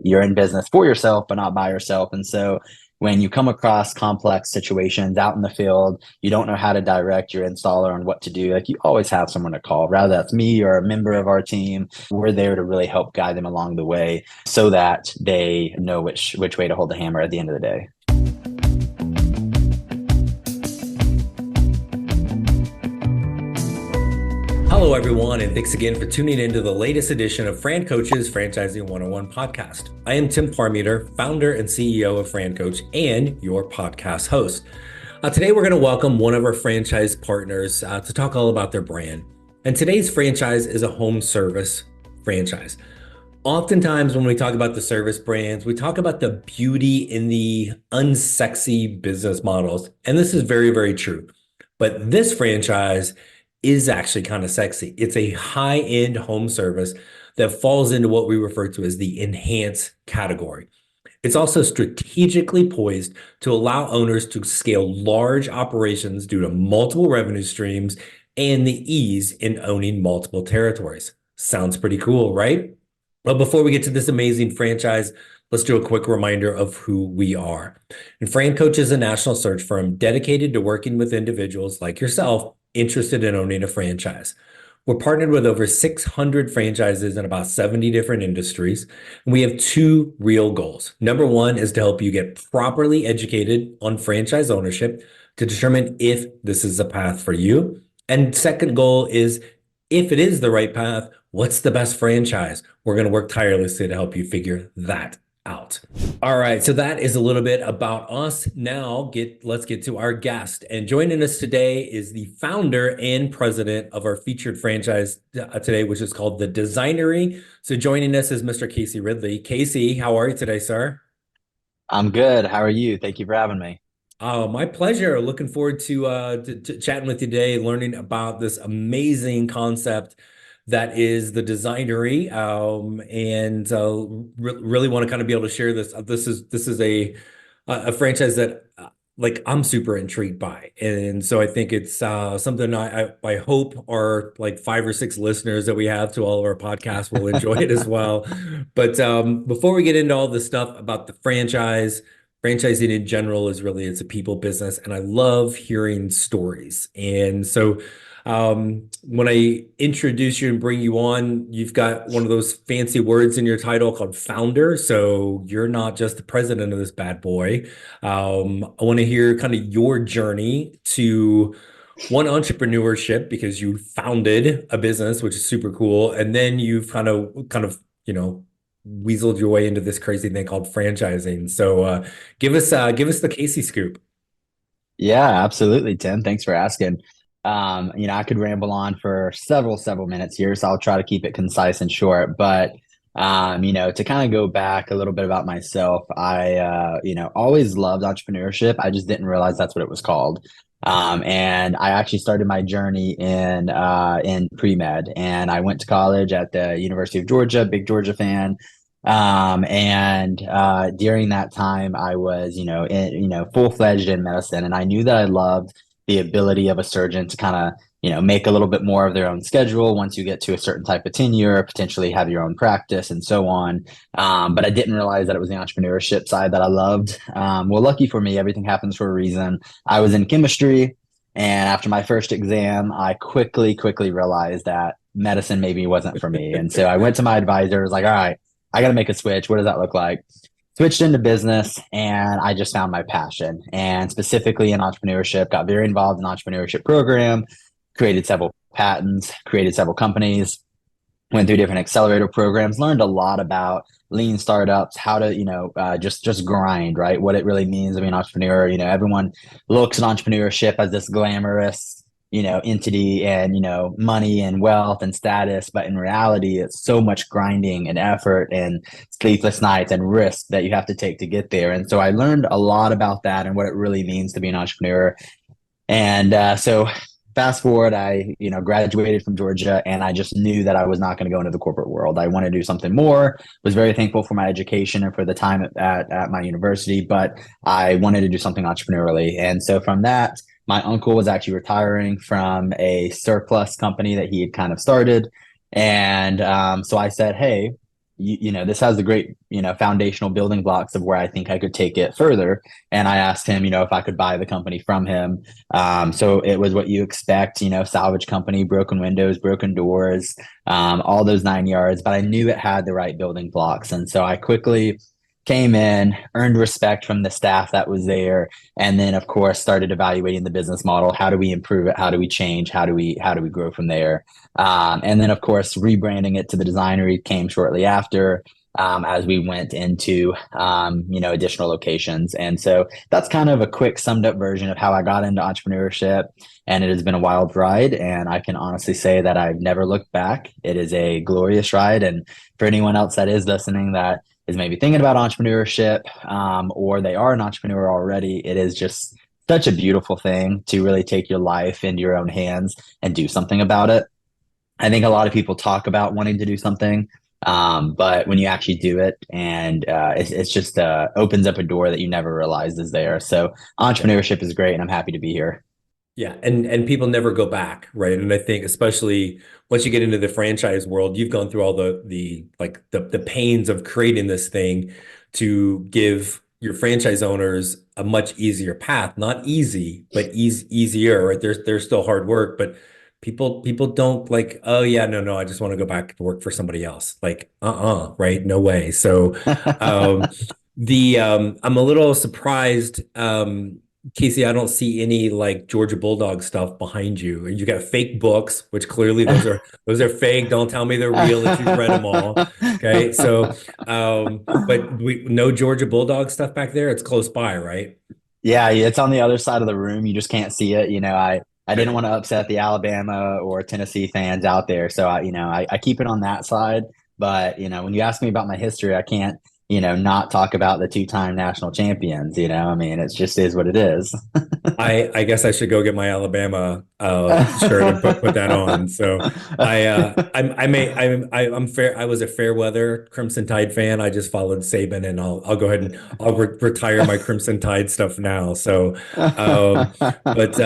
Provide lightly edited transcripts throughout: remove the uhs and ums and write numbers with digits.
you're in business for yourself, but not by yourself. And so when you come across complex situations out in the field, you don't know how to direct your installer on what to do. Like you always have someone to call, rather that's me or a member of our team. We're there to really help guide them along the way so that they know which way to hold the hammer at the end of the day. Hello, everyone, and thanks again for tuning into the latest edition of Fran Coach's Franchising 101 podcast. I am Tim Parmeter, founder and CEO of Fran Coach and your podcast host. Today, we're going to welcome one of our franchise partners to talk all about their brand. And today's franchise is a home service franchise. Oftentimes, when we talk about the service brands, we talk about the beauty in the unsexy business models. And this is very, very true. But this franchise is actually kind of sexy. It's a high-end home service that falls into what we refer to as the enhanced category. It's also strategically poised to allow owners to scale large operations due to multiple revenue streams and the ease in owning multiple territories. Sounds pretty cool, right? Well, before we get to this amazing franchise, let's do a quick reminder of who we are. And Fran Coach is a national search firm dedicated to working with individuals like yourself interested in owning a franchise. We're partnered with over 600 franchises in about 70 different industries. And we have two real goals. Number one is to help you get properly educated on franchise ownership to determine if this is a path for you. And second goal is, if it is the right path, what's the best franchise? We're going to work tirelessly to help you figure that out. All right, so that is a little bit about us. Now, let's get to our guest. And joining us today is the founder and president of our featured franchise today, which is called the Designery. So joining us is Mr. Casey Ridley. Casey, how are you today, sir? I'm good. How are you? Thank you for having me. Oh, my pleasure. Looking forward to chatting with you today, learning about this amazing concept that is the Designery, and really want to kind of be able to share this. This is a franchise that like I'm super intrigued by, and so I think it's something I hope our like 5 or 6 listeners that we have to all of our podcasts will enjoy it as well. But before we get into all this stuff about the franchising in general it's a people business, and I love hearing stories. And so when I introduce you and bring you on, you've got one of those fancy words in your title called founder. So you're not just the president of this bad boy. I want to hear kind of your journey to one, entrepreneurship, because you founded a business, which is super cool. And then you've kind of, weaseled your way into this crazy thing called franchising. So give us the Casey scoop. Yeah, absolutely, Tim. Thanks for asking. I could ramble on for several minutes here, so I'll try to keep it concise and short. But to kind of go back a little bit about myself, I always loved entrepreneurship. I just didn't realize that's what it was called. And I actually started my journey in pre-med, and I went to college at the University of Georgia, big Georgia fan. During that time, I was, full-fledged in medicine, and I knew that I loved the ability of a surgeon to kind of, make a little bit more of their own schedule once you get to a certain type of tenure, potentially have your own practice and so on. But I didn't realize that it was the entrepreneurship side that I loved. Well, lucky for me, everything happens for a reason. I was in chemistry, and after my first exam, I quickly realized that medicine maybe wasn't for me. And so I went to my advisor, was like, all right, I got to make a switch. What does that look like? Switched into business, and I just found my passion, and specifically in entrepreneurship, got very involved in the entrepreneurship program, created several patents, created several companies, went through different accelerator programs, learned a lot about lean startups, how to, just grind, right? What it really means to be an entrepreneur. Everyone looks at entrepreneurship as this glamorous, entity and, money and wealth and status. But in reality, it's so much grinding and effort and sleepless nights and risk that you have to take to get there. And so I learned a lot about that and what it really means to be an entrepreneur. And so fast forward, I, graduated from Georgia, and I just knew that I was not going to go into the corporate world. I wanted to do something more, was very thankful for my education and for the time at my university, but I wanted to do something entrepreneurially. And so from that, my uncle was actually retiring from a surplus company that he had kind of started. And so I said, hey, this has the great, foundational building blocks of where I think I could take it further. And I asked him, if I could buy the company from him. So it was what you expect, salvage company, broken windows, broken doors, all those 9 yards. But I knew it had the right building blocks. And so I quickly came in, earned respect from the staff that was there, and then of course started evaluating the business model. How do we improve it? How do we change? How do we grow from there? And then of course rebranding it to the Designery came shortly after. As we went into additional locations. And so that's kind of a quick summed up version of how I got into entrepreneurship. And it has been a wild ride. And I can honestly say that I've never looked back. It is a glorious ride. And for anyone else that is listening that is maybe thinking about entrepreneurship, or they are an entrepreneur already, it is just such a beautiful thing to really take your life into your own hands and do something about it. I think a lot of people talk about wanting to do something, but when you actually do it, and it's just opens up a door that you never realized is there. So Yeah. entrepreneurship is great, and I'm happy to be here. Yeah, and people never go back, right? And I think especially once you get into the franchise world, you've gone through all the pains of creating this thing to give your franchise owners a much easier path. Not easy, but easier, right? There's still hard work, but people don't like, oh yeah, no, I just want to go back to work for somebody else. Like, right? No way. So um the I'm a little surprised. Casey, I don't see any like Georgia Bulldog stuff behind you. You got fake books, which clearly those are fake. Don't tell me they're real that you've read them all. Okay, so but we no Georgia Bulldog stuff back there. It's close by, right? Yeah, it's on the other side of the room. You just can't see it. I didn't Okay. want to upset the Alabama or Tennessee fans out there. So I keep it on that side. But, when you ask me about my history, I can't, not talk about the two-time national champions, I mean, it just is what it is. I guess I should go get my Alabama shirt and put that on. So I'm fair. I was a fair weather Crimson Tide fan. I just followed Saban, and I'll go ahead and I'll retire my Crimson Tide stuff now. So but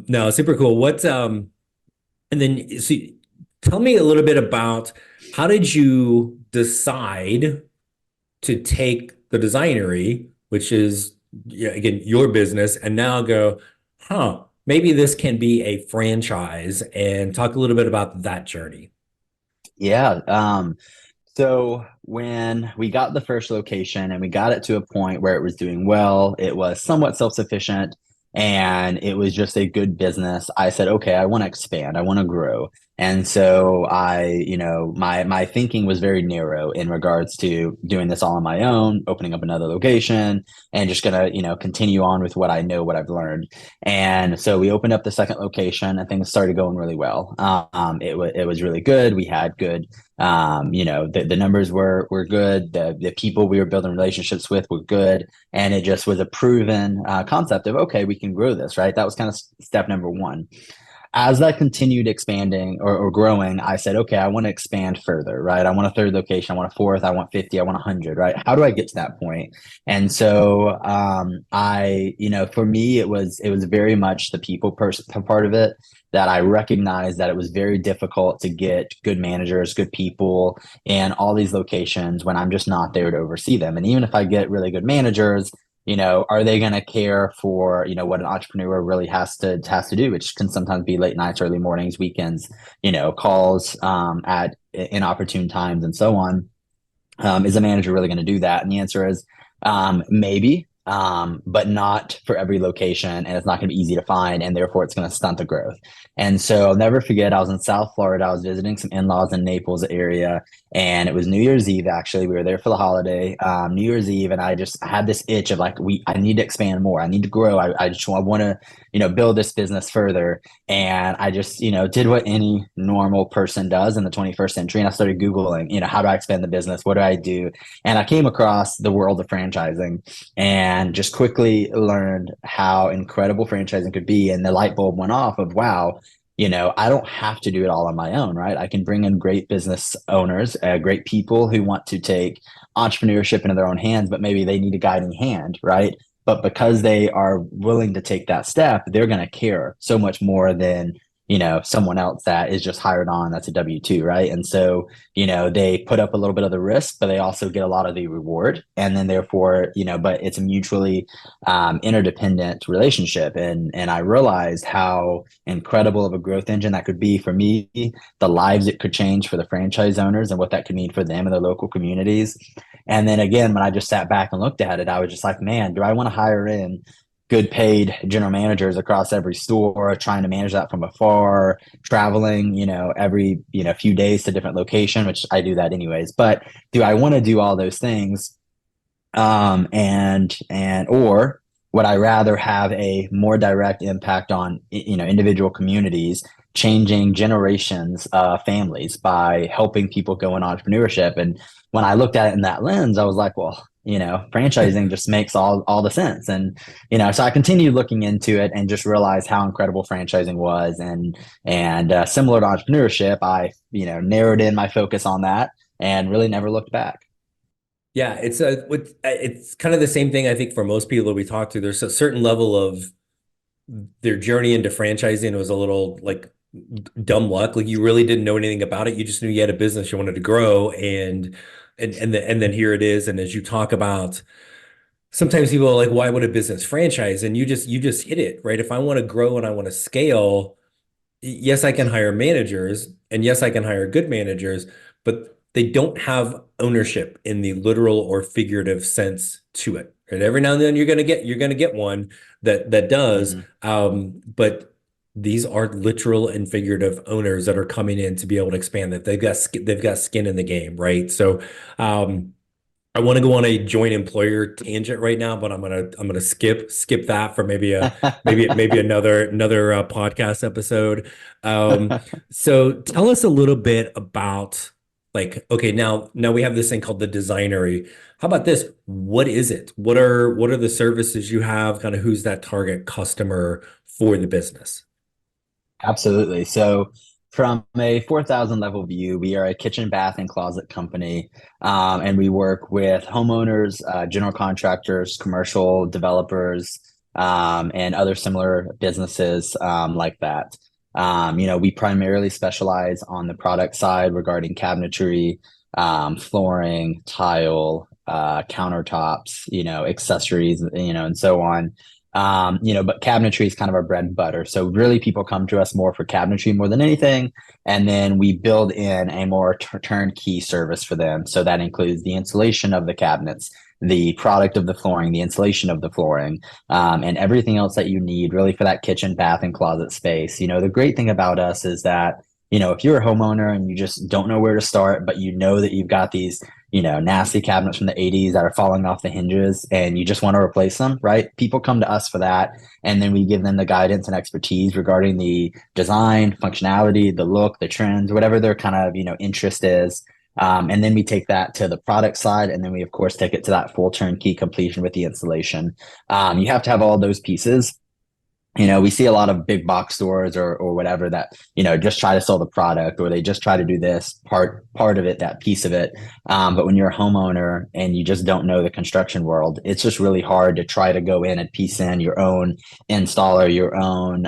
no, super cool. And then tell me a little bit about how did you decide to take the Designery, which is, yeah, again, your business, and now go, maybe this can be a franchise, and talk a little bit about that journey. Yeah. So when we got the first location and we got it to a point where it was doing well, it was somewhat self-sufficient and it was just a good business. I said, okay, I want to expand. I want to grow. And so my thinking was very narrow in regards to doing this all on my own, opening up another location and just gonna, continue on with what I know, what I've learned. And so we opened up the second location and things started going really well. It was really good. We had good the numbers were good. The people we were building relationships with were good, and it just was a proven concept of okay, we can grow this, right? That was kind of step number one. As that continued expanding or growing, I said, okay, I want to expand further, right? I want a third location, I want a fourth, I want 50, I want 100, right? How do I get to that point? And so for me, it was very much the people part of it that I recognized that it was very difficult to get good managers, good people in all these locations when I'm just not there to oversee them. And even if I get really good managers, are they going to care for, what an entrepreneur really has to do, which can sometimes be late nights, early mornings, weekends, calls at inopportune times and so on. Is a manager really going to do that? And the answer is maybe, but not for every location. And it's not going to be easy to find. And therefore, it's going to stunt the growth. And so I'll never forget, I was in South Florida. I was visiting some in laws in Naples area. And it was New Year's Eve, actually. We were there for the holiday, New Year's Eve. And I had this itch of like, I need to expand more. I need to grow. I want to, build this business further. And I just, did what any normal person does in the 21st century. And I started Googling, how do I expand the business? What do I do? And I came across the world of franchising and just quickly learned how incredible franchising could be. And the light bulb went off of, wow, I don't have to do it all on my own, right? I can bring in great business owners, great people who want to take entrepreneurship into their own hands, but maybe they need a guiding hand, right? But because they are willing to take that step, they're going to care so much more than someone else that is just hired on, that's a W-2, right? And so, they put up a little bit of the risk, but they also get a lot of the reward. And then therefore, but it's a mutually interdependent relationship. And I realized how incredible of a growth engine that could be for me, the lives it could change for the franchise owners and what that could mean for them and their local communities. And then again, when I just sat back and looked at it, I was just like, man, do I want to hire in good paid general managers across every store, trying to manage that from afar, traveling, every, few days to different location, which I do that anyways. But do I want to do all those things? Or would I rather have a more direct impact on, individual communities, changing generations of families by helping people go in entrepreneurship? And when I looked at it in that lens, I was like, well, franchising just makes all the sense. And, so I continued looking into it and just realized how incredible franchising was. And similar to entrepreneurship, I, narrowed in my focus on that and really never looked back. Yeah, it's kind of the same thing I think for most people that we talk to. There's a certain level of their journey into franchising was a little like dumb luck. Like you really didn't know anything about it. You just knew you had a business you wanted to grow, and then here it is. And as you talk about, sometimes people are like, "Why would a business franchise?" And you just hit it, right? If I want to grow and I want to scale, yes, I can hire managers, and yes, I can hire good managers, but they don't have ownership in the literal or figurative sense to it. And every now and then you're gonna get one that does. Mhm. But these are literal and figurative owners that are coming in to be able to expand that. They've got skin in the game, right? So I want to go on a joint employer tangent right now, but I'm gonna skip that for maybe another podcast episode. So tell us a little bit about like, okay, now we have this thing called the Designery. How about this? What is it? What are the services you have? Kind of who's that target customer for the business? Absolutely. So, from a 4,000 level view, we are a kitchen, bath, and closet company. And we work with homeowners, general contractors, commercial developers, and other similar businesses like that. We primarily specialize on the product side regarding cabinetry, flooring, tile, countertops, accessories, and so on. But cabinetry is kind of our bread and butter. So really people come to us more for cabinetry more than anything. And then we build in a more turnkey service for them. So that includes the installation of the cabinets, the product of the flooring, the installation of the flooring, and everything else that you need really for that kitchen, bath, and closet space. The great thing about us is that, if you're a homeowner and you just don't know where to start, but you know that you've got these nasty cabinets from the 80s that are falling off the hinges and you just want to replace them, right? People come to us for that. And then we give them the guidance and expertise regarding the design, functionality, the look, the trends, whatever their kind of, interest is. And then we take that to the product side. And then we, of course, take it to that full turnkey completion with the installation. You have to have all those pieces. We see a lot of big box stores or whatever that, just try to sell the product, or they just try to do this part of it, that piece of it. But when you're a homeowner and you just don't know the construction world, it's just really hard to try to go in and piece in your own installer, your own,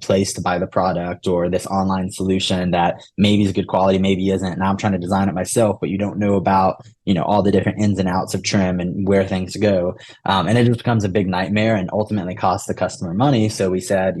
place to buy the product, or this online solution that maybe is good quality, maybe isn't. Now I'm trying to design it myself, but you don't know about, all the different ins and outs of trim and where things go. And it just becomes a big nightmare and ultimately costs the customer money. So we said,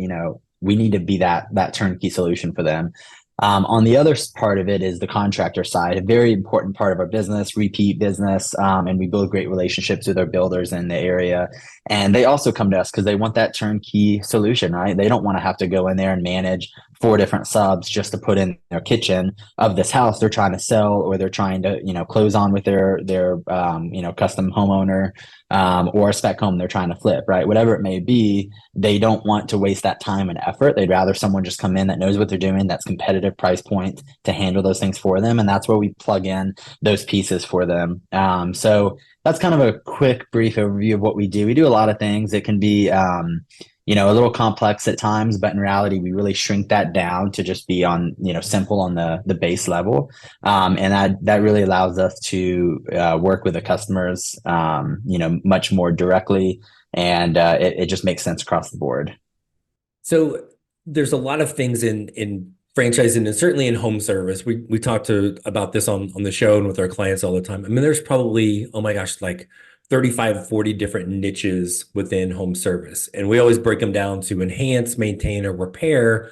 we need to be that turnkey solution for them. On the other part of it is the contractor side, a very important part of our business, repeat business, and we build great relationships with our builders in the area. And they also come to us because they want that turnkey solution, right? They don't want to have to go in there and manage 4 different subs just to put in their kitchen of this house they're trying to sell, or they're trying to, close on with their custom homeowner, or a spec home they're trying to flip, right? Whatever it may be, they don't want to waste that time and effort. They'd rather someone just come in that knows what they're doing, that's competitive price point to handle those things for them. And that's where we plug in those pieces for them. So that's kind of a quick, brief overview of what we do. We do a lot of things. It can be, a little complex at times, but in reality, we really shrink that down to just be on, simple on the base level. And that really allows us to work with the customers, much more directly. And it just makes sense across the board. So there's a lot of things in franchising and certainly in home service. We talk to about this on the show and with our clients all the time. I mean, there's probably, oh my gosh, like 35, 40 different niches within home service. And we always break them down to enhance, maintain, or repair.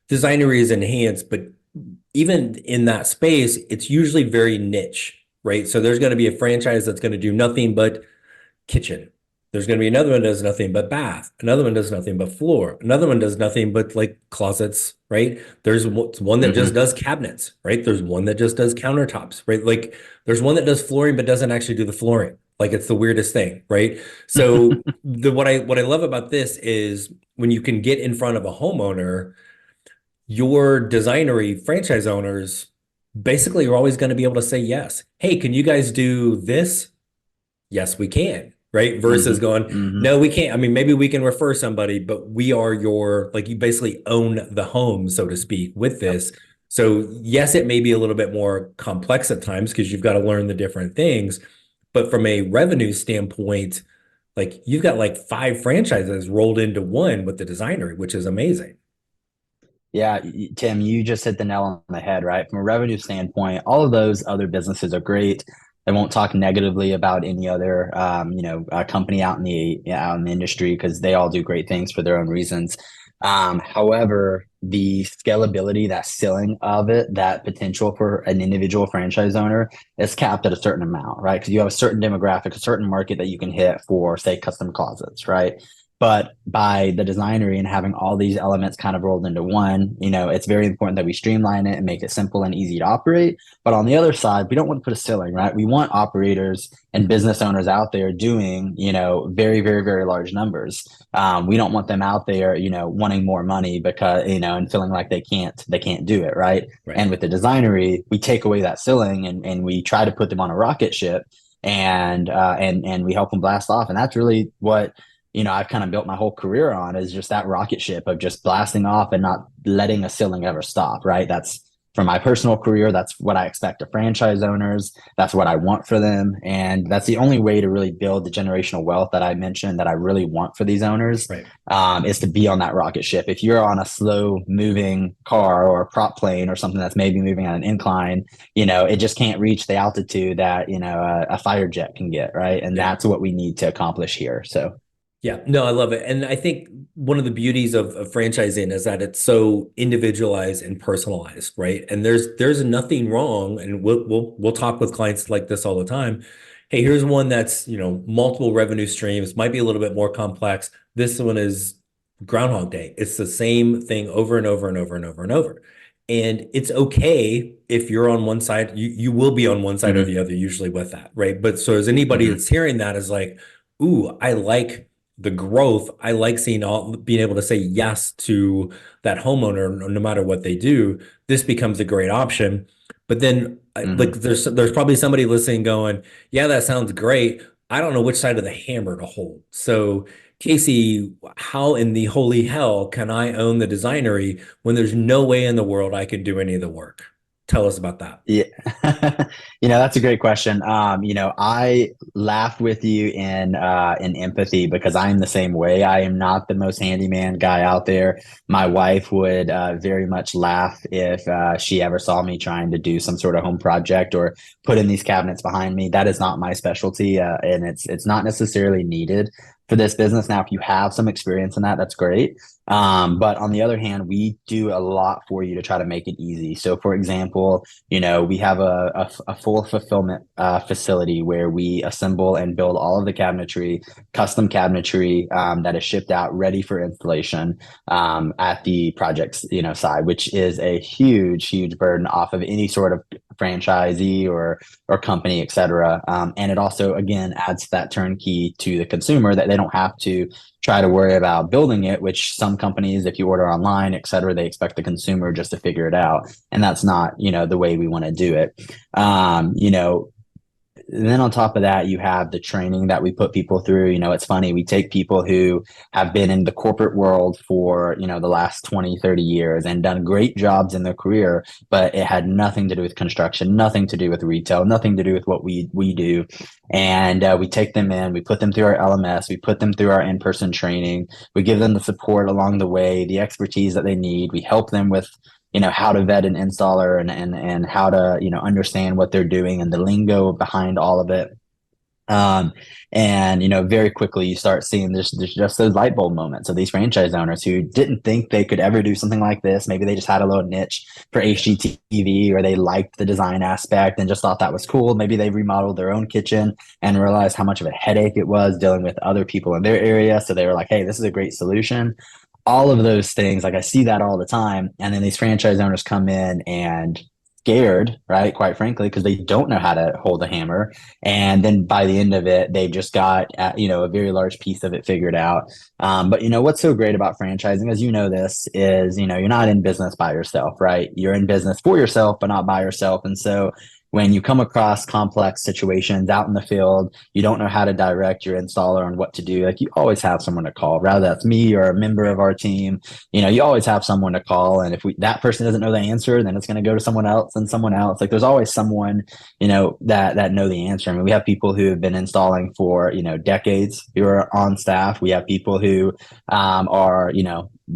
Designery is enhanced, but even in that space, it's usually very niche, right? So there's going to be a franchise that's going to do nothing but kitchen. There's going to be another one that does nothing but bath. Another one does nothing but floor. Another one does nothing but like closets, right? There's one that just Hmm. does cabinets, right? There's one that just does countertops, right? Like there's one that does flooring but doesn't actually do the flooring. Like it's the weirdest thing, right? So what I love about this is when you can get in front of a homeowner, your designery franchise owners basically are always going to be able to say yes. Hey, can you guys do this? Yes, we can, right? Versus Hmm. going, Hmm. no, we can't. I mean, maybe we can refer somebody, but we are your, like, you basically own the home, so to speak, with Yep. this. So, yes, it may be a little bit more complex at times because you've got to learn the different things. But from a revenue standpoint, like you've got like five franchises rolled into one with the designer, which is amazing. Yeah, Tim, you just hit the nail on the head, right? From a revenue standpoint, all of those other businesses are great. I won't talk negatively about any other, company out in the industry because they all do great things for their own reasons. However, the scalability, that ceiling of it, that potential for an individual franchise owner is capped at a certain amount, right? Because you have a certain demographic, a certain market that you can hit for, say, custom closets, right? But by the designery and having all these elements kind of rolled into one, it's very important that we streamline it and make it simple and easy to operate. But on the other side, we don't want to put a ceiling, right? We want operators and business owners out there doing, very, very, very large numbers. We don't want them out there, wanting more money because, and feeling like they can't do it, right? Right. And with the designery, we take away that ceiling and we try to put them on a rocket ship and we help them blast off. And that's really what I've kind of built my whole career on is just that rocket ship of just blasting off and not letting a ceiling ever stop, right? That's for my personal career. That's what I expect of franchise owners. That's what I want for them. And that's the only way to really build the generational wealth that I mentioned that I really want for these owners, Right. is to be on that rocket ship. If you're on a slow moving car or a prop plane or something that's maybe moving on an incline, it just can't reach the altitude that, a fire jet can get, right? And Yeah. that's what we need to accomplish here. So, Yeah, no, I love it. And I think one of the beauties of franchising is that it's so individualized and personalized, right? And there's nothing wrong, and we'll talk with clients like this all the time. Hey, here's one that's, multiple revenue streams, might be a little bit more complex. This one is Groundhog Day. It's the same thing over and over and over and over and over. And it's okay if you're on one side, you will be on one side or mhm, the other, usually with that, right? But so as anybody mhm, that's hearing that is like, ooh, I like the growth. I like seeing all being able to say yes to that homeowner no matter what they do. This becomes a great option. But then like mhm. there's probably somebody listening going, yeah, that sounds great. I don't know which side of the hammer to hold. So Casey, how in the holy hell can I own the designery when there's no way in the world I can do any of the work? Tell us about that. Yeah. That's a great question. I laugh with you in empathy because I'm the same way. I am not the most handyman guy out there. My wife would very much laugh if she ever saw me trying to do some sort of home project or put in these cabinets behind me. That is not my specialty, and it's not necessarily needed for this business. Now, if you have some experience in that, that's great. But on the other hand, we do a lot for you to try to make it easy. So, for example, we have a full fulfillment facility where we assemble and build all of the cabinetry, custom cabinetry that is shipped out ready for installation at the project's side, which is a huge, huge burden off of any sort of franchisee or company, et cetera. And it also, again, adds that turnkey to the consumer that they don't have to try to worry about building it, which some companies, if you order online, et cetera, they expect the consumer just to figure it out. And that's not, the way we want to do it. And then on top of that, you have the training that we put people through. It's funny. We take people who have been in the corporate world for, the last 20, 30 years and done great jobs in their career, but it had nothing to do with construction, nothing to do with retail, nothing to do with what we do. And we take them in, we put them through our LMS, we put them through our in-person training, we give them the support along the way, the expertise that they need. We help them with how to vet an installer and how to, understand what they're doing and the lingo behind all of it. Um, and very quickly you start seeing there's just those light bulb moments of these franchise owners who didn't think they could ever do something like this. Maybe they just had a little niche for HGTV, or they liked the design aspect and just thought that was cool. Maybe they remodeled their own kitchen and realized how much of a headache it was dealing with other people in their area. So they were like, hey, this is a great solution. All of those things, like I see that all the time. And then these franchise owners come in and scared, right? Quite frankly, because they don't know how to hold a hammer. And then by the end of it, they've just got, a very large piece of it figured out. But what's so great about franchising, as this, is, you're not in business by yourself, right? You're in business for yourself, but not by yourself. And so when you come across complex situations out in the field, you don't know how to direct your installer on what to do. Like, you always have someone to call, rather that's me or a member of our team. You always have someone to call. And if that person doesn't know the answer, then it's going to go to someone else and someone else. Like, there's always someone, that know the answer. I mean, we have people who have been installing for, decades who are on staff. We have people who are,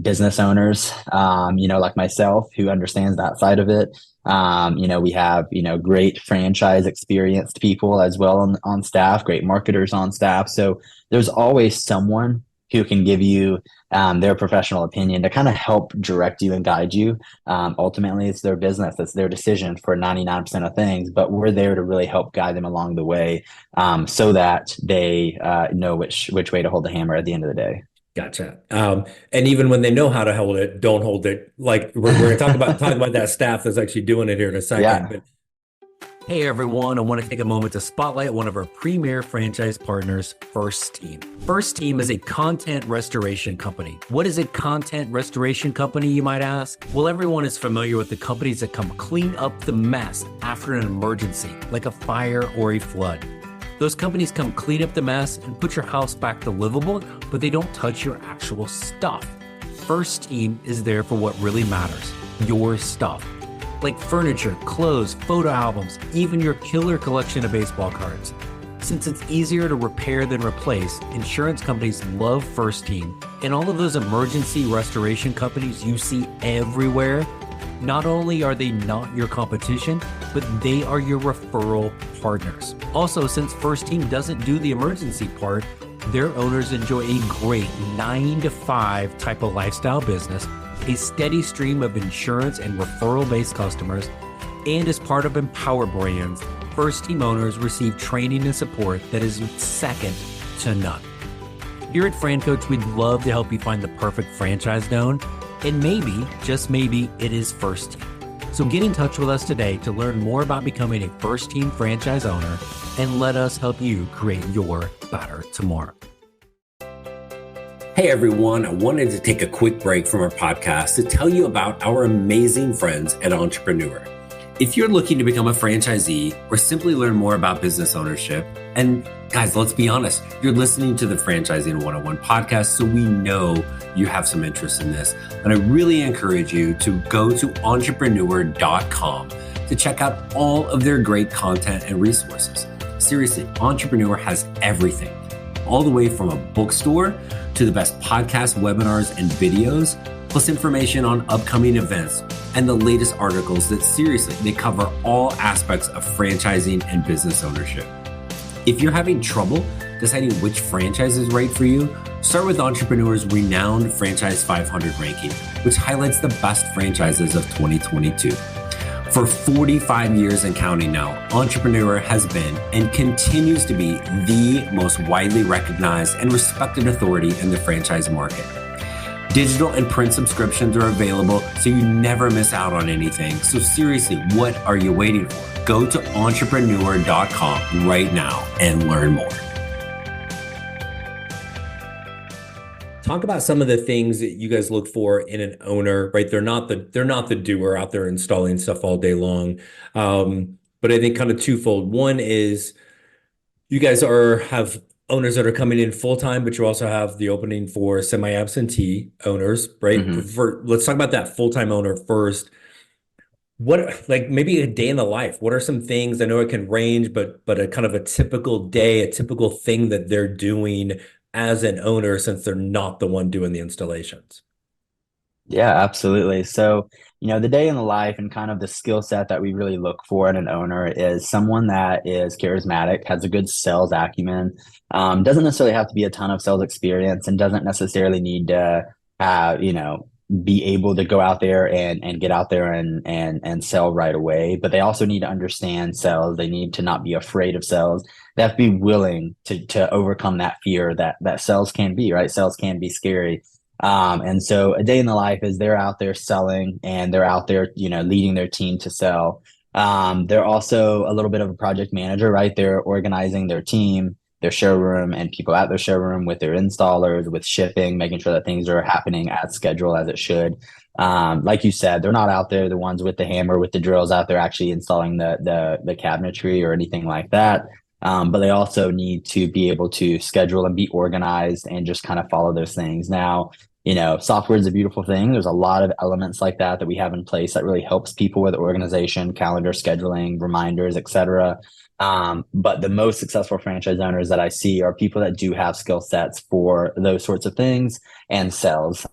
business owners, like myself, who understands that side of it. We have, great franchise experienced people as well on staff, great marketers on staff. So there's always someone who can give you their professional opinion to kind of help direct you and guide you. Ultimately, it's their business. It's their decision for 99% of things, but we're there to really help guide them along the way, so that they know which way to hold the hammer at the end of the day. Gotcha. And even when they know how to hold it, don't hold it. Like, we're going to talk about that staff that's actually doing it here in a second. Yeah. But hey everyone, I want to take a moment to spotlight one of our premier franchise partners, First Team. First Team is a content restoration company. What is a content restoration company, you might ask? Well, everyone is familiar with the companies that come clean up the mess after an emergency, like a fire or a flood. Those companies come clean up the mess and put your house back to livable, but they don't touch your actual stuff. First Team is there for what really matters, your stuff. Like furniture, clothes, photo albums, even your killer collection of baseball cards. Since it's easier to repair than replace, insurance companies love First Team. And all of those emergency restoration companies you see everywhere, not only are they not your competition, but they are your referral partners. Also, since First Team doesn't do the emergency part, their owners enjoy a great 9-to-5 type of lifestyle business, a steady stream of insurance and referral-based customers, and as part of Empower Brands, First Team owners receive training and support that is second to none. Here at Fran Coach, we'd love to help you find the perfect franchise to own, and maybe, just maybe, it is First Team. So get in touch with us today to learn more about becoming a First Team franchise owner, and let us help you create your better tomorrow. Hey everyone, I wanted to take a quick break from our podcast to tell you about our amazing friends at Entrepreneur. If you're looking to become a franchisee or simply learn more about business ownership, and guys, let's be honest, you're listening to the Franchising 101 podcast, so we know you have some interest in this. And I really encourage you to go to entrepreneur.com to check out all of their great content and resources. Seriously, Entrepreneur has everything, all the way from a bookstore to the best podcasts, webinars, and videos, plus information on upcoming events and the latest articles that seriously, they cover all aspects of franchising and business ownership. If you're having trouble deciding which franchise is right for you, start with Entrepreneur's renowned Franchise 500 ranking, which highlights the best franchises of 2022. For 45 years and counting now, Entrepreneur has been and continues to be the most widely recognized and respected authority in the franchise market. Digital and print subscriptions are available, so you never miss out on anything. So seriously, what are you waiting for? Go to entrepreneur.com right now and learn more. Talk about some of the things that you guys look for in an owner, right? They're not the doer out there installing stuff all day long. But I think kind of twofold. One is, you guys are have owners that are coming in full time, but you also have the opening for semi-absentee owners, right? Hmm. Let's talk about that full-time owner first. What, like maybe a day in the life? What are some things? I know it can range, but a kind of a typical day, a typical thing that they're doing as an owner since they're not the one doing the installations. Yeah, absolutely. So, the day in the life and kind of the skill set that we really look for in an owner is someone that is charismatic, has a good sales acumen, doesn't necessarily have to be a ton of sales experience, and doesn't necessarily need to have, be able to go out there and get out there and sell right away. But they also need to understand sales. They need to not be afraid of sales. They have to be willing to overcome that fear that sales can be, right? Sales can be scary. And so a day in the life is they're out there selling and they're out there, leading their team to sell. They're also a little bit of a project manager, right? They're organizing their team, their showroom, and people at their showroom with their installers, with shipping, making sure that things are happening at schedule as it should. Like you said, they're not out there the ones with the hammer, with the drills out there actually installing the cabinetry or anything like that. But they also need to be able to schedule and be organized and just kind of follow those things. Now, software is a beautiful thing. There's a lot of elements like that we have in place that really helps people with organization, calendar scheduling, reminders, etc. But the most successful franchise owners that I see are people that do have skill sets for those sorts of things and sales.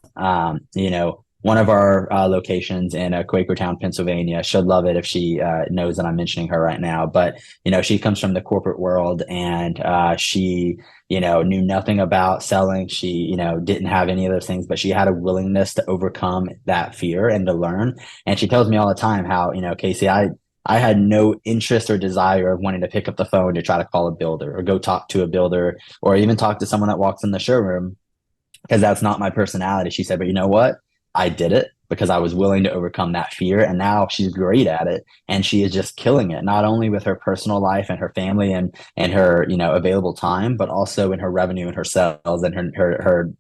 One of our locations in Quakertown, Pennsylvania, should love it if she knows that I'm mentioning her right now. But she comes from the corporate world, and she knew nothing about selling. She, didn't have any of those things, but she had a willingness to overcome that fear and to learn. And she tells me all the time how, Casey, I had no interest or desire of wanting to pick up the phone to try to call a builder or go talk to a builder or even talk to someone that walks in the showroom because that's not my personality. She said, but you know what? I did it because I was willing to overcome that fear. And now she's great at it. And she is just killing it, not only with her personal life and her family and her, available time, but also in her revenue and her sales and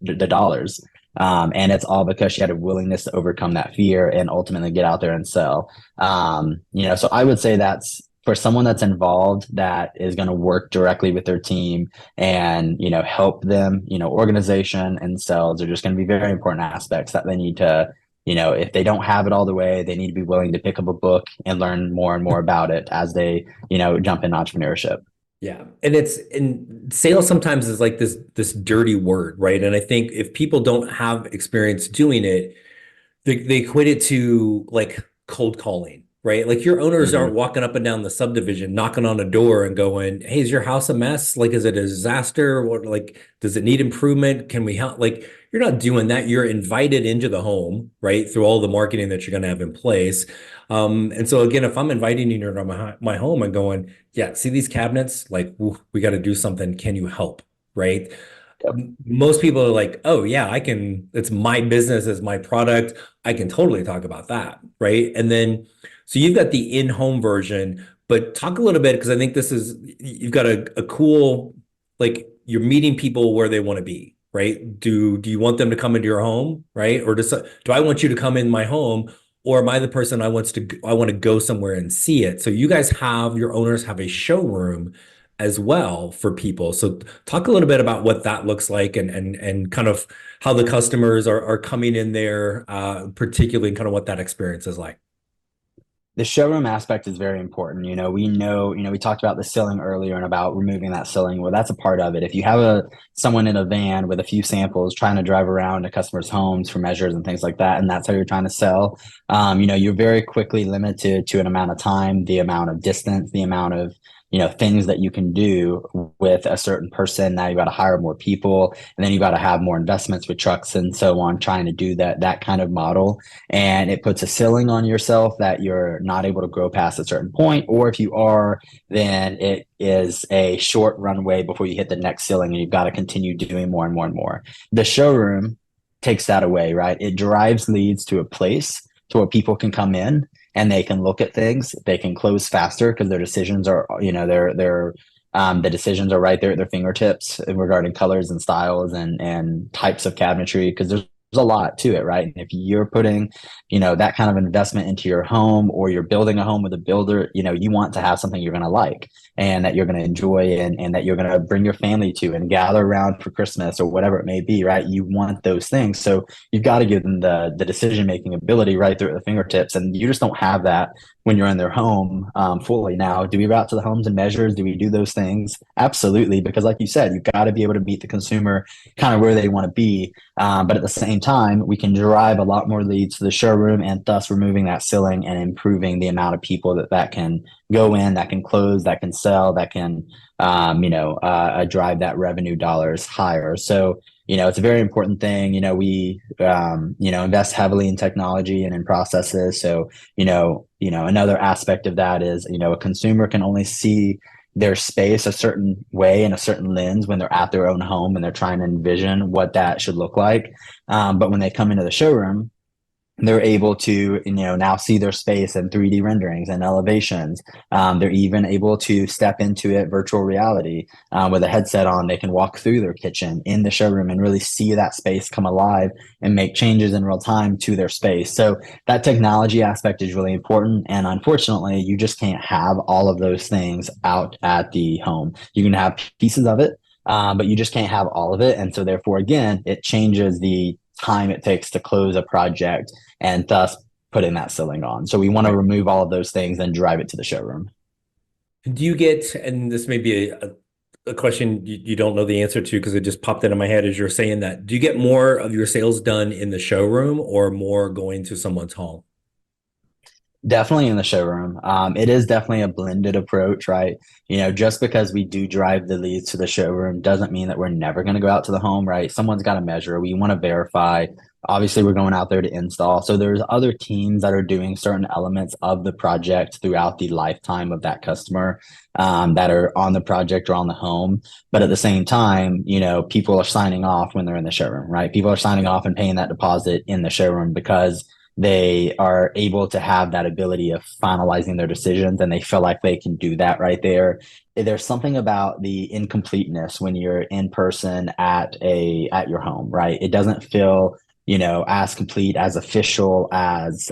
the dollars. And it's all because she had a willingness to overcome that fear and ultimately get out there and sell. So I would say that's for someone that's involved that is going to work directly with their team and help them, organization and sales are just going to be very important aspects that they need to, if they don't have it all the way, they need to be willing to pick up a book and learn more and more about it as they jump in entrepreneurship. Yeah. And sales sometimes is like this dirty word, right? And I think if people don't have experience doing it, they equate it to like cold calling, right? Like your owners aren't Hmm. walking up and down the subdivision, knocking on a door and going, "Hey, is your house a mess? Like, is it a disaster? What, like, does it need improvement? Can we help?" Like, you're not doing that. You're invited into the home, right? Through all the marketing that you're going to have in place. And so again, if I'm inviting you into my home and going, "Yeah, see these cabinets? Like, we got to do something. Can you help?" Right? Yep. Most people are like, oh yeah, I can, it's my business, it's my product. I can totally talk about that. Right. And then, so you've got the in-home version, but talk a little bit, because I think this is, you've got a cool, like you're meeting people where they want to be, right? Do you want them to come into your home, right? Or do I want you to come in my home? Or am I the person I want to go somewhere and see it? So you guys have, your owners have a showroom as well for people. So talk a little bit about what that looks like and kind of how the customers are coming in there, particularly and kind of what that experience is like. The showroom aspect is very important. We talked about the ceiling earlier and about removing that ceiling. Well, that's a part of it. If you have someone in a van with a few samples trying to drive around to customers' homes for measures and things like that, and that's how you're trying to sell, you're very quickly limited to an amount of time, the amount of distance, the amount of things that you can do with a certain person. Now you got to hire more people, and then you got to have more investments with trucks and so on, trying to do that kind of model. And it puts a ceiling on yourself that you're not able to grow past a certain point, or if you are, then it is a short runway before you hit the next ceiling, and you've got to continue doing more and more and more. The showroom takes that away, right? It drives leads to a place to where people can come in and they can look at things. They can close faster because their decisions are, the decisions are right there at their fingertips regarding colors and styles and types of cabinetry. Because there's a lot to it, right? And if you're putting, that kind of investment into your home, or you're building a home with a builder, you want to have something you're going to like and that you're going to enjoy, and that you're going to bring your family to and gather around for Christmas or whatever it may be, right? You want those things. So you've got to give them the decision making ability right there at the fingertips. And you just don't have that when you're in their home fully. Now, do we route to the homes and measures? Do we do those things? Absolutely. Because like you said, you've got to be able to meet the consumer kind of where they want to be. But at the same time, we can drive a lot more leads to the showroom, and thus removing that ceiling and improving the amount of people that can go in, that can close, that can sell, that can, drive that revenue dollars higher. So, it's a very important thing. We, invest heavily in technology and in processes. So, another aspect of that is, a consumer can only see their space a certain way in a certain lens when they're at their own home and they're trying to envision what that should look like. But when they come into the showroom, they're able to, now see their space in 3D renderings and elevations. They're even able to step into it virtual reality with a headset on. They can walk through their kitchen in the showroom and really see that space come alive and make changes in real time to their space. So that technology aspect is really important. And unfortunately, you just can't have all of those things out at the home. You can have pieces of it, but you just can't have all of it. And so therefore, again, it changes the time it takes to close a project, and thus putting that ceiling on. So we want to remove all of those things and drive it to the showroom. Do you get, and this may be a question you don't know the answer to because it just popped into my head as you're saying that, do you get more of your sales done in the showroom or more going to someone's home? Definitely in the showroom. It is definitely a blended approach, right? Just because we do drive the leads to the showroom doesn't mean that we're never going to go out to the home, right? Someone's got to measure. We want to verify. Obviously, we're going out there to install. So there's other teams that are doing certain elements of the project throughout the lifetime of that customer, that are on the project or on the home. But at the same time, people are signing off when they're in the showroom, right? People are signing off and paying that deposit in the showroom because they are able to have that ability of finalizing their decisions, and they feel like they can do that right there. There's something about the incompleteness when you're in person at your home, right? It doesn't feel, as complete, as official, as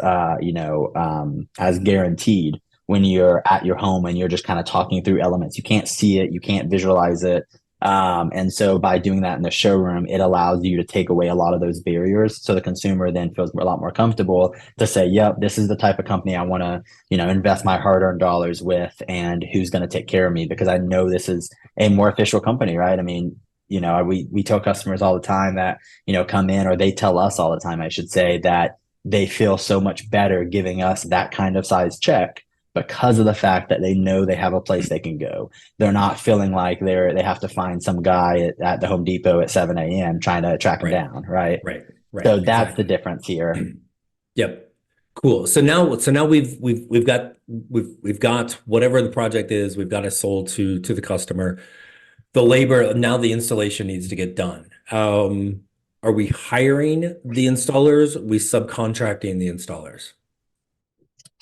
guaranteed when you're at your home and you're just kind of talking through elements. You can't see it, you can't visualize it. And so by doing that in the showroom, it allows you to take away a lot of those barriers. So the consumer then feels a lot more comfortable to say, yep, this is the type of company I want to, invest my hard-earned dollars with, and who's going to take care of me because I know this is a more official company, right? I mean, we tell customers all the time that, come in, or they tell us all the time, I should say, that they feel so much better giving us that kind of size check because of the fact that they know they have a place they can go. They're not feeling like they have to find some guy at the Home Depot at 7 a.m. trying to track them down, right? Right. So that's the difference here. Yep. Cool. So now we've got whatever the project is, we've got it sold to the customer. The labor, now the installation needs to get done. Are we hiring the installers? Are we subcontracting the installers?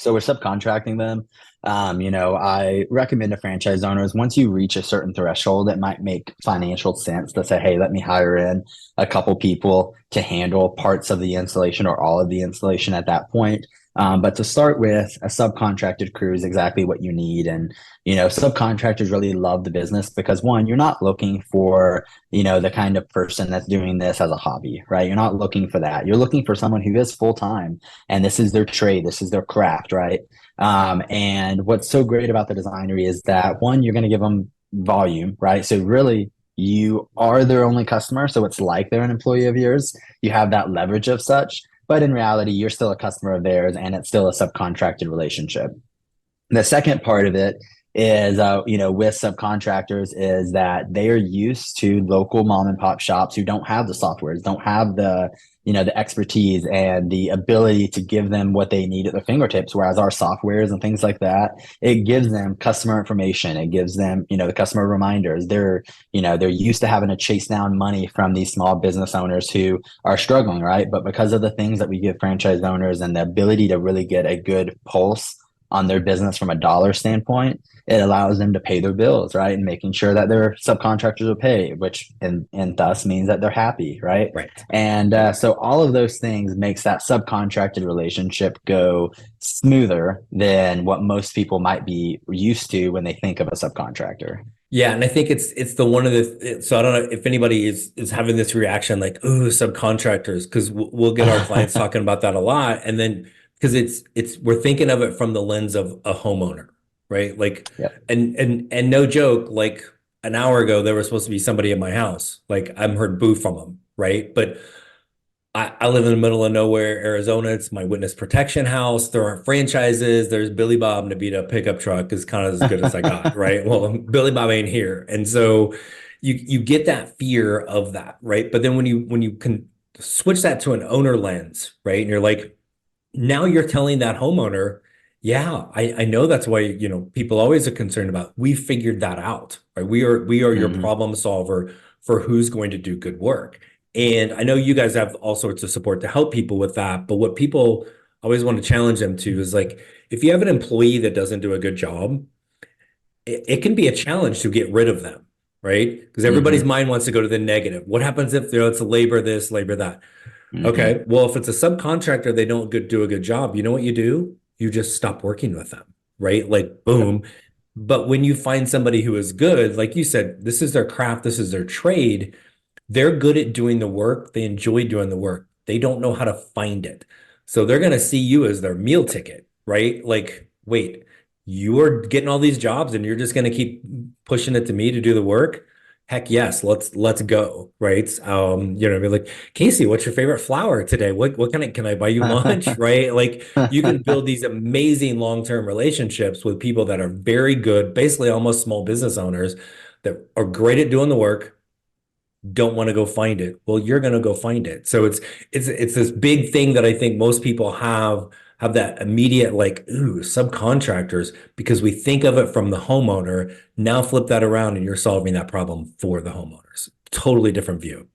So we're subcontracting them. I recommend to franchise owners, once you reach a certain threshold, it might make financial sense to say, hey, let me hire in a couple people to handle parts of the installation or all of the installation at that point. But to start with, a subcontracted crew is exactly what you need. And, subcontractors really love the business because, one, you're not looking for, the kind of person that's doing this as a hobby, right? You're not looking for that. You're looking for someone who is full-time and this is their trade. This is their craft, right? And what's so great about the Designery is that, one, you're going to give them volume, right? So really, you are their only customer. So it's like they're an employee of yours. You have that leverage of such. But in reality, you're still a customer of theirs and it's still a subcontracted relationship. The second part of it is, with subcontractors is that they are used to local mom and pop shops who don't have the softwares, don't have the expertise and the ability to give them what they need at their fingertips. Whereas our softwares and things like that, it gives them customer information. It gives them, the customer reminders. They're used to having to chase down money from these small business owners who are struggling, right? But because of the things that we give franchise owners and the ability to really get a good pulse on their business from a dollar standpoint, it allows them to pay their bills, right? And making sure that their subcontractors will pay, which and thus means that they're happy, right? Right. And so all of those things makes that subcontracted relationship go smoother than what most people might be used to when they think of a subcontractor. Yeah, and I think it's the one of the so I don't know if anybody is having this reaction like, ooh, subcontractors, because we'll get our clients talking about that a lot, and then because it's we're thinking of it from the lens of a homeowner, right? Like, Yep. and no joke, like an hour ago there was supposed to be somebody at my house, like I'm heard boo from them, right? But I live in the middle of nowhere, Arizona. It's my witness protection house. There aren't franchises. There's Billy Bob and a beat up pickup truck is kind of as good as I got, right? Well, Billy Bob ain't here. And so you get that fear of that, right? But then when you can switch that to an owner lens, right? And you're like, now you're telling that homeowner, yeah, I know that's why, people always are concerned about. We figured that out, right? We are your Mm-hmm. problem solver for who's going to do good work. And I know you guys have all sorts of support to help people with that. But what people always want to challenge them to is like, if you have an employee that doesn't do a good job, it can be a challenge to get rid of them, right? Because everybody's Mm-hmm. mind wants to go to the negative. What happens if it's labor this, labor that? Mm-hmm. Okay, well, if it's a subcontractor, they don't do a good job. You know what you do? You just stop working with them, right? Like, Yep. boom. But when you find somebody who is good, like you said, this is their craft, this is their trade, they're good at doing the work. They enjoy doing the work. They don't know how to find it. So they're going to see you as their meal ticket, right? Like, wait, you are getting all these jobs and you're just going to keep pushing it to me to do the work? Heck yes, let's go, right? I mean, like, Casey, what's your favorite flower today? What can I buy you lunch, right? Like you can build these amazing long-term relationships with people that are very good, basically almost small business owners that are great at doing the work, don't want to go find it. Well, you're going to go find it. So it's this big thing that I think most people have that immediate like, ooh, subcontractors, because we think of it from the homeowner. Now flip that around and you're solving that problem for the homeowners. Totally different view.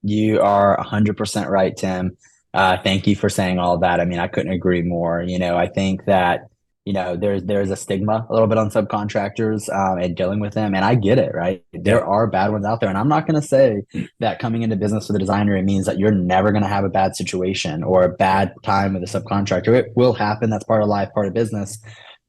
You are 100% right, Tim. Thank you for saying all of that. I mean, I couldn't agree more. I think that, there's a stigma a little bit on subcontractors and dealing with them. And I get it, right? There Yeah. are bad ones out there. And I'm not going to say that coming into business with a designer means that you're never going to have a bad situation or a bad time with a subcontractor. It will happen. That's part of life, part of business.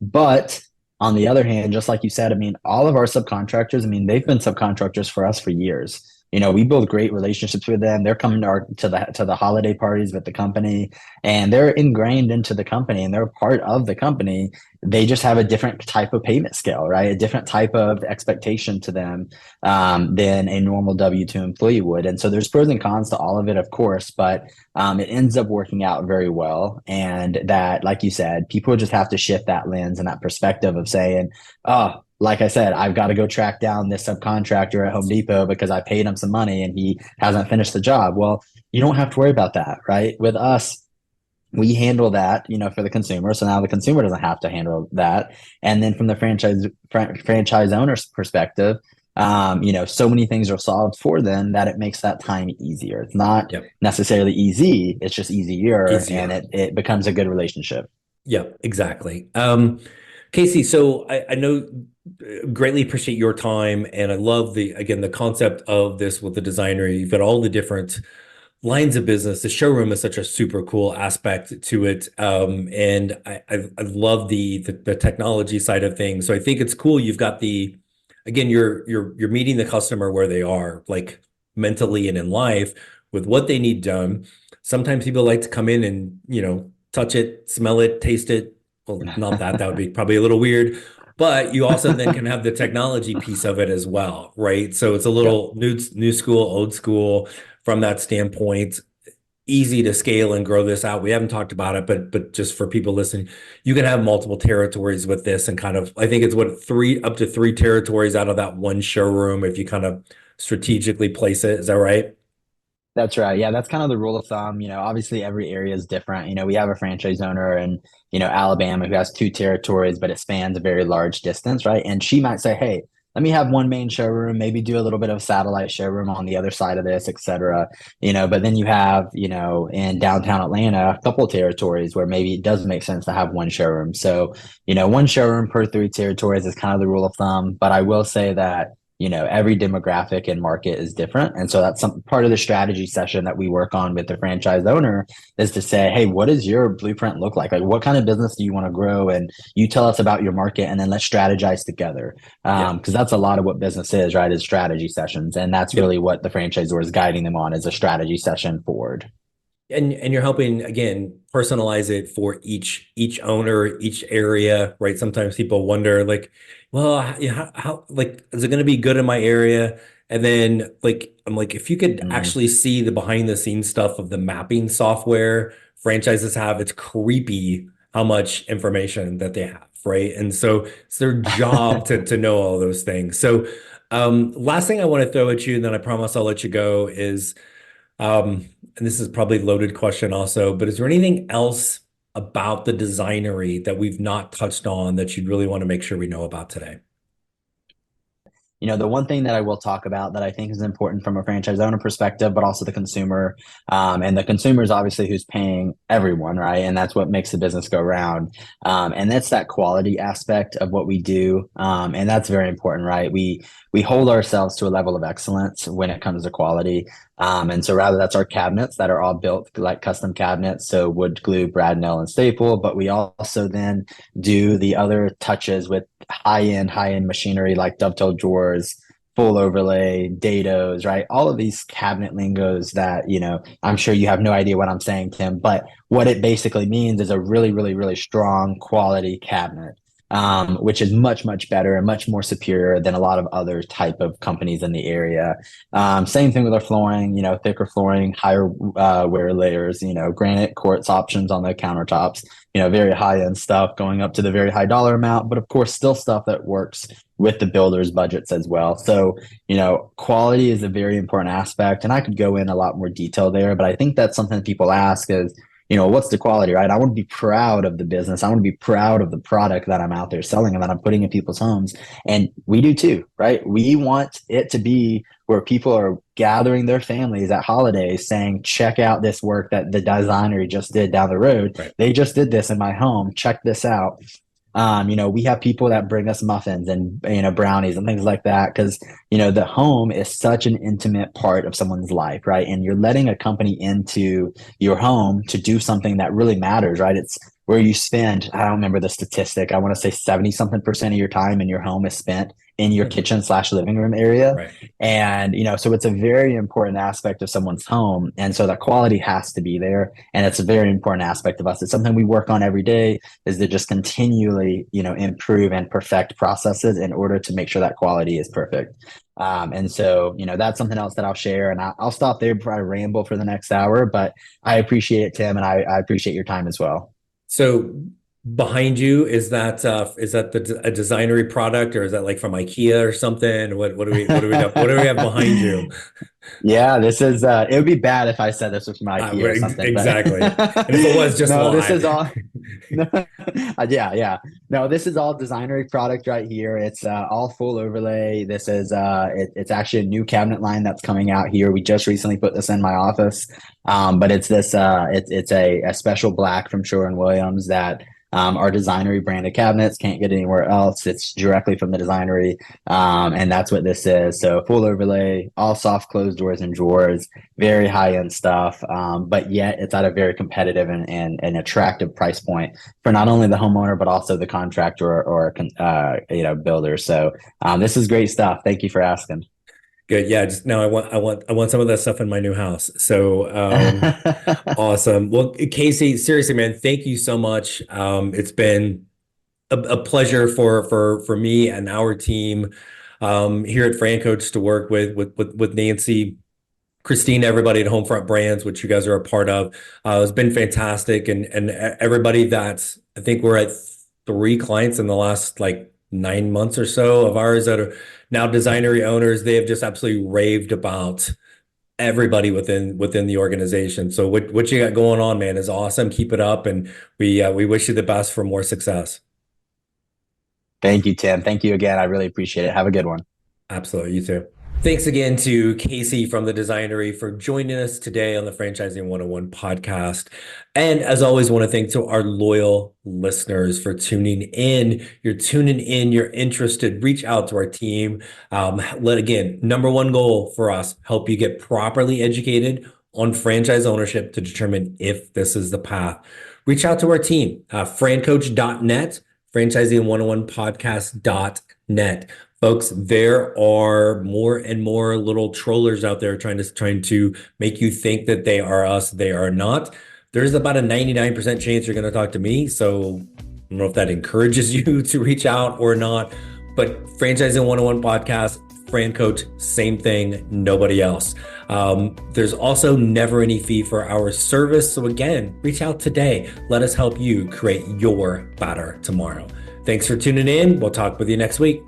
But on the other hand, just like you said, I mean, all of our subcontractors, I mean, they've been subcontractors for us for years. We build great relationships with them. They're coming to the holiday parties with the company, and they're ingrained into the company, and they're part of the company. They just have a different type of payment scale, right? A different type of expectation to them than a normal W-2 employee would. And so there's pros and cons to all of it, of course, but it ends up working out very well. And that, like you said, people just have to shift that lens and that perspective of saying, oh, like I said, I've got to go track down this subcontractor at Home Depot because I paid him some money and he hasn't finished the job. Well, you don't have to worry about that, right? With us, we handle that, for the consumer. So now the consumer doesn't have to handle that. And then from the franchise owner's perspective, so many things are solved for them that it makes that time easier. It's not Yep. necessarily easy; it's just easier, and Easier. it becomes a good relationship. Yeah, exactly. Casey, so I know greatly appreciate your time, and I love the concept of this with the designer. You've got all the different lines of business. The showroom is such a super cool aspect to it, and I love the technology side of things. So I think it's cool. You've got again, you're meeting the customer where they are, like mentally and in life, with what they need done. Sometimes people like to come in and touch it, smell it, taste it. Well, not that. That would be probably a little weird. But you also then can have the technology piece of it as well, right? So it's a Yep. little new school, old school from that standpoint. Easy to scale and grow this out. We haven't talked about it, but just for people listening, you can have multiple territories with this and kind of, I think it's what, three up to three territories out of that one showroom if you kind of strategically place it. Is that right? That's right. Yeah, that's kind of the rule of thumb. Obviously every area is different. We have a franchise owner in, Alabama who has two territories, but it spans a very large distance, right? And she might say, hey, let me have one main showroom, maybe do a little bit of satellite showroom on the other side of this, et cetera. But then you have, in downtown Atlanta, a couple of territories where maybe it does make sense to have one showroom. So, one showroom per three territories is kind of the rule of thumb. But I will say that every demographic and market is different. And so that's some part of the strategy session that we work on with the franchise owner is to say, hey, what does your blueprint look like? Like, what kind of business do you want to grow? And you tell us about your market, and then let's strategize together. Yeah. Because that's a lot of what business is, right? Is strategy sessions. And that's Yep. really what the franchisor is guiding them on is a strategy session forward. And you're helping again personalize it for each owner, each area, right? Sometimes people wonder like, well, how like is it going to be good in my area? And then like I'm like, if you could Mm. actually see the behind the scenes stuff of the mapping software franchises have, it's creepy how much information that they have, right? And so it's their job to know all those things. So last thing I want to throw at you, and then I promise I'll let you go, is and this is probably a loaded question also, but is there anything else about the designery that we've not touched on that you'd really want to make sure we know about today? The one thing that I will talk about that I think is important from a franchise owner perspective, but also the consumer, and the consumer is obviously who's paying everyone, right? And that's what makes the business go round. And that's that quality aspect of what we do, and that's very important, right? We hold ourselves to a level of excellence when it comes to quality. And so rather that's our cabinets that are all built like custom cabinets, so wood glue, brad nail, and staple. But we also then do the other touches with high end machinery like dovetail drawers, full overlay, dados, right? All of these cabinet lingos that, I'm sure you have no idea what I'm saying, Tim, but what it basically means is a really, really, really strong quality cabinet. Which is much, much better and much more superior than a lot of other type of companies in the area. Same thing with our flooring, thicker flooring, higher wear layers, granite quartz options on the countertops, very high end stuff going up to the very high dollar amount, but of course, still stuff that works with the builders' budgets as well. So, quality is a very important aspect. And I could go in a lot more detail there, but I think that's something people ask is, what's the quality, right? I want to be proud of the business. I want to be proud of the product that I'm out there selling and that I'm putting in people's homes. And we do too, right? We want it to be where people are gathering their families at holidays saying, check out this work that the designer just did down the road. Right. They just did this in my home. Check this out. We have people that bring us muffins and brownies and things like that because the home is such an intimate part of someone's life, right? And you're letting a company into your home to do something that really matters, right? It's where you spend, I don't remember the statistic, I want to say 70 something percent of your time in your home is spent in your kitchen slash living room area. Right. And, so it's a very important aspect of someone's home. And so that quality has to be there. And it's a very important aspect of us. It's something we work on every day is to just continually, improve and perfect processes in order to make sure that quality is perfect. And so, that's something else that I'll share. And I'll stop there before I ramble for the next hour. But I appreciate it, Tim, and I appreciate your time as well. So behind you, is that a Designery product or is that like from IKEA or something? What do we have behind you? Yeah, this is it would be bad if I said this was from IKEA or something, but Exactly. And if it was, just no, this lie. is all yeah. No, this is all Designery product right here. It's all full overlay. This is it's actually a new cabinet line that's coming out here. We just recently put this in my office. But it's this it's a special black from Sherwin-Williams that our Designery branded cabinets can't get anywhere else. It's directly from the Designery. And that's what this is. So full overlay, all soft closed doors and drawers, very high end stuff. But yet it's at a very competitive and attractive price point for not only the homeowner, but also the contractor or builder. So this is great stuff. Thank you for asking. Good. Yeah. Just now I want some of that stuff in my new house. So, awesome. Well, Casey, seriously, man, thank you so much. It's been a pleasure for me and our team, here at Fran Coach to work with Nancy, Christine, everybody at Homefront Brands, which you guys are a part of. It's been fantastic. And everybody that's, I think we're at 3 clients in the last like 9 months or so of ours that are now Designery owners. They have just absolutely raved about everybody within the organization. So what you got going on, man, is awesome. Keep it up, and we wish you the best for more success. Thank you, Tim. Thank you again. I really appreciate it. Have a good one. Absolutely. You too. Thanks again to Casey from the Designery for joining us today on the Franchising 101 podcast. And as always, want to thank to our loyal listeners for tuning in. You're tuning in, you're interested, reach out to our team. Again, number one goal for us, help you get properly educated on franchise ownership to determine if this is the path. Reach out to our team, francoach.net, franchising101podcast.net. Folks, there are more and more little trollers out there trying to make you think that they are us. They are not. There's about a 99% chance you're going to talk to me. So I don't know if that encourages you to reach out or not. But Franchising 101 podcast, Fran Coach, same thing, nobody else. There's also never any fee for our service. So again, reach out today. Let us help you create your better tomorrow. Thanks for tuning in. We'll talk with you next week.